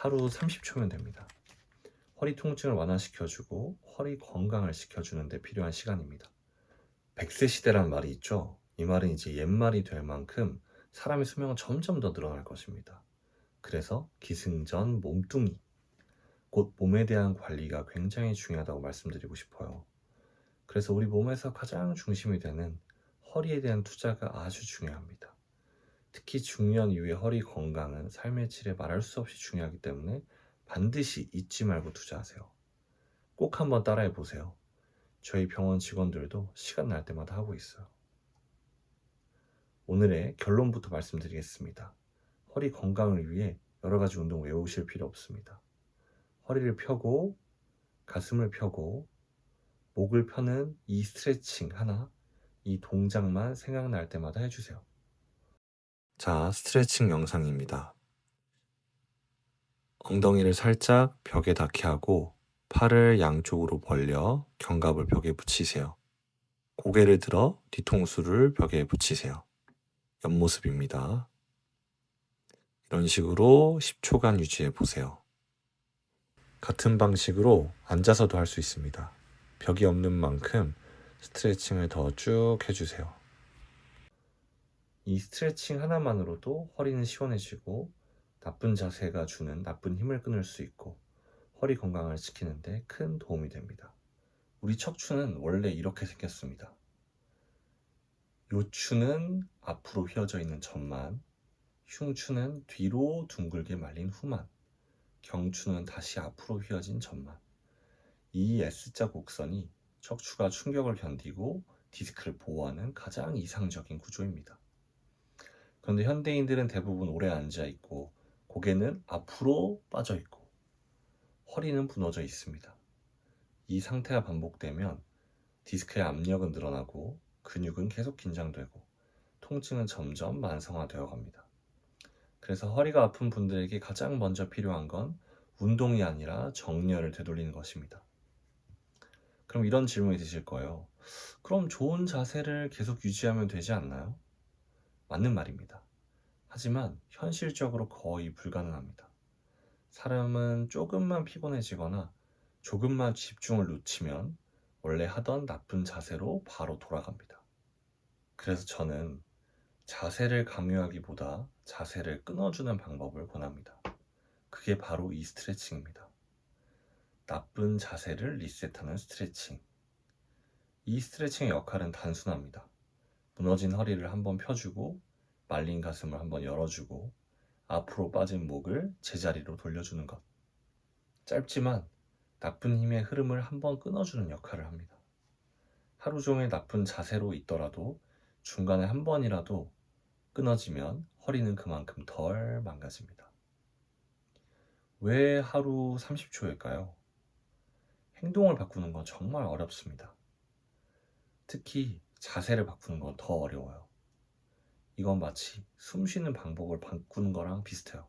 하루 30초면 됩니다. 허리 통증을 완화시켜주고 허리 건강을 지켜주는 데 필요한 시간입니다. 100세 시대라는 말이 있죠. 이 말은 이제 옛말이 될 만큼 사람의 수명은 점점 더 늘어날 것입니다. 그래서 기승전 몸뚱이, 곧 몸에 대한 관리가 굉장히 중요하다고 말씀드리고 싶어요. 그래서 우리 몸에서 가장 중심이 되는 허리에 대한 투자가 아주 중요합니다. 특히 중년 이후의 허리 건강은 삶의 질에 말할 수 없이 중요하기 때문에 반드시 잊지 말고 투자하세요. 꼭 한번 따라해 보세요. 저희 병원 직원들도 시간 날 때마다 하고 있어요. 오늘의 결론부터 말씀드리겠습니다. 허리 건강을 위해 여러 가지 운동 외우실 필요 없습니다. 허리를 펴고 가슴을 펴고 목을 펴는 이 스트레칭 하나, 이 동작만 생각날 때마다 해주세요. 자, 스트레칭 영상입니다. 엉덩이를 살짝 벽에 닿게 하고 팔을 양쪽으로 벌려 견갑을 벽에 붙이세요. 고개를 들어 뒤통수를 벽에 붙이세요. 옆모습입니다. 이런 식으로 10초간 유지해 보세요. 같은 방식으로 앉아서도 할 수 있습니다. 벽이 없는 만큼 스트레칭을 더 쭉 해주세요. 이 스트레칭 하나만으로도 허리는 시원해지고 나쁜 자세가 주는 나쁜 힘을 끊을 수 있고 허리 건강을 지키는 데 큰 도움이 됩니다. 우리 척추는 원래 이렇게 생겼습니다. 요추는 앞으로 휘어져 있는 전만, 흉추는 뒤로 둥글게 말린 후만, 경추는 다시 앞으로 휘어진 전만. 이 S자 곡선이 척추가 충격을 견디고 디스크를 보호하는 가장 이상적인 구조입니다. 그런데 현대인들은 대부분 오래 앉아 있고 고개는 앞으로 빠져 있고 허리는 무너져 있습니다. 이 상태가 반복되면 디스크의 압력은 늘어나고 근육은 계속 긴장되고 통증은 점점 만성화되어 갑니다. 그래서 허리가 아픈 분들에게 가장 먼저 필요한 건 운동이 아니라 정렬을 되돌리는 것입니다. 그럼 이런 질문이 드실 거예요. 그럼 좋은 자세를 계속 유지하면 되지 않나요? 맞는 말입니다. 하지만 현실적으로 거의 불가능합니다. 사람은 조금만 피곤해지거나 조금만 집중을 놓치면 원래 하던 나쁜 자세로 바로 돌아갑니다. 그래서 저는 자세를 강요하기보다 자세를 끊어주는 방법을 권합니다. 그게 바로 이 스트레칭입니다. 나쁜 자세를 리셋하는 스트레칭. 이 스트레칭의 역할은 단순합니다. 무너진 허리를 한번 펴주고 말린 가슴을 한번 열어주고 앞으로 빠진 목을 제자리로 돌려주는 것. 짧지만 나쁜 힘의 흐름을 한번 끊어주는 역할을 합니다. 하루 종일 나쁜 자세로 있더라도 중간에 한 번이라도 끊어지면 허리는 그만큼 덜 망가집니다. 왜 하루 30초일까요? 행동을 바꾸는 건 정말 어렵습니다. 특히 자세를 바꾸는 건 더 어려워요. 이건 마치 숨 쉬는 방법을 바꾸는 거랑 비슷해요.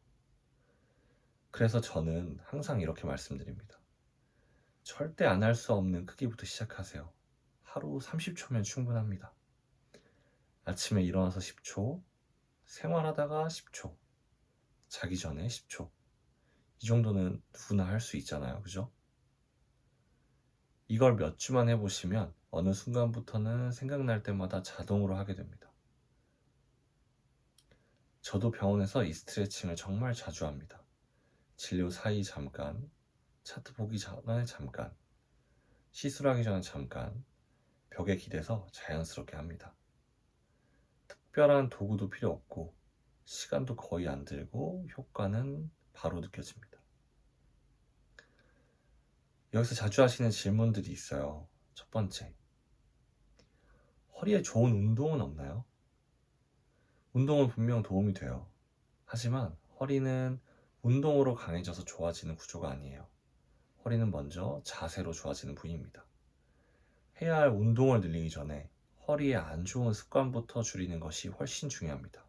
그래서 저는 항상 이렇게 말씀드립니다. 절대 안 할 수 없는 크기부터 시작하세요. 하루 30초면 충분합니다. 아침에 일어나서 10초, 생활하다가 10초, 자기 전에 10초. 이 정도는 누구나 할 수 있잖아요. 그죠? 이걸 몇 주만 해보시면 어느 순간부터는 생각날 때마다 자동으로 하게 됩니다. 저도 병원에서 이 스트레칭을 정말 자주 합니다. 진료 사이 잠깐, 차트 보기 전에 잠깐, 시술하기 전에 잠깐, 벽에 기대서 자연스럽게 합니다. 특별한 도구도 필요 없고 시간도 거의 안 들고 효과는 바로 느껴집니다. 여기서 자주 하시는 질문들이 있어요. 첫 번째, 허리에 좋은 운동은 없나요? 운동은 분명 도움이 돼요. 하지만 허리는 운동으로 강해져서 좋아지는 구조가 아니에요. 허리는 먼저 자세로 좋아지는 부위입니다. 해야 할 운동을 늘리기 전에 허리에 안 좋은 습관부터 줄이는 것이 훨씬 중요합니다.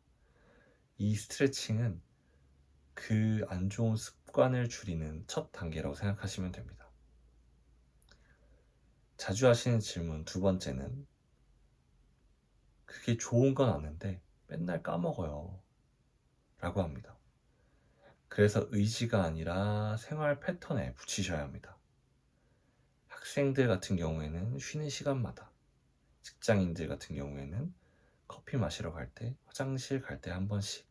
이 스트레칭은 그 안 좋은 습관을 줄이는 첫 단계라고 생각하시면 됩니다. 자주 하시는 질문 두 번째는 그게 좋은 건 아는데 맨날 까먹어요 라고 합니다. 그래서 의지가 아니라 생활 패턴에 붙이셔야 합니다. 학생들 같은 경우에는 쉬는 시간마다, 직장인들 같은 경우에는 커피 마시러 갈 때, 화장실 갈 때 한 번씩,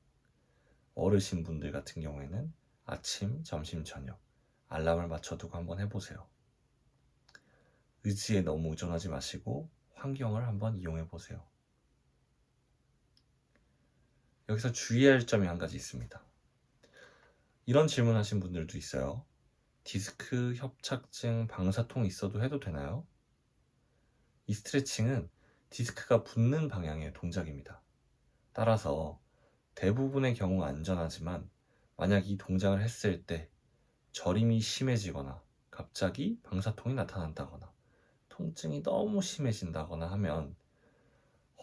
어르신분들 같은 경우에는 아침, 점심, 저녁 알람을 맞춰두고 한번 해보세요. 의지에 너무 의존하지 마시고 환경을 한번 이용해 보세요. 여기서 주의할 점이 한 가지 있습니다. 이런 질문하신 분들도 있어요. 디스크 협착증 방사통 있어도 해도 되나요? 이 스트레칭은 디스크가 붙는 방향의 동작입니다. 따라서 대부분의 경우 안전하지만 만약 이 동작을 했을 때 저림이 심해지거나 갑자기 방사통이 나타난다거나 통증이 너무 심해진다거나 하면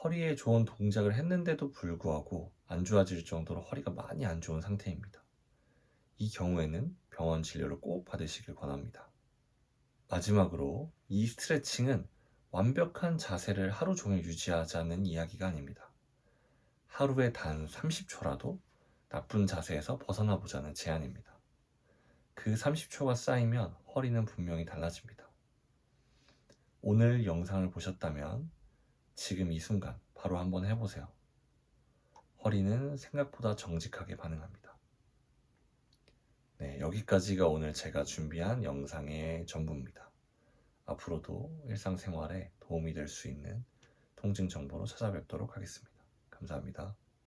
허리에 좋은 동작을 했는데도 불구하고 안 좋아질 정도로 허리가 많이 안 좋은 상태입니다. 이 경우에는 병원 진료를 꼭 받으시길 권합니다. 마지막으로 이 스트레칭은 완벽한 자세를 하루 종일 유지하자는 이야기가 아닙니다. 하루에 단 30초라도 나쁜 자세에서 벗어나 보자는 제안입니다. 그 30초가 쌓이면 허리는 분명히 달라집니다. 오늘 영상을 보셨다면 지금 이 순간 바로 한번 해보세요. 허리는 생각보다 정직하게 반응합니다. 네, 여기까지가 오늘 제가 준비한 영상의 전부입니다. 앞으로도 일상생활에 도움이 될 수 있는 통증 정보로 찾아뵙도록 하겠습니다. 감사합니다.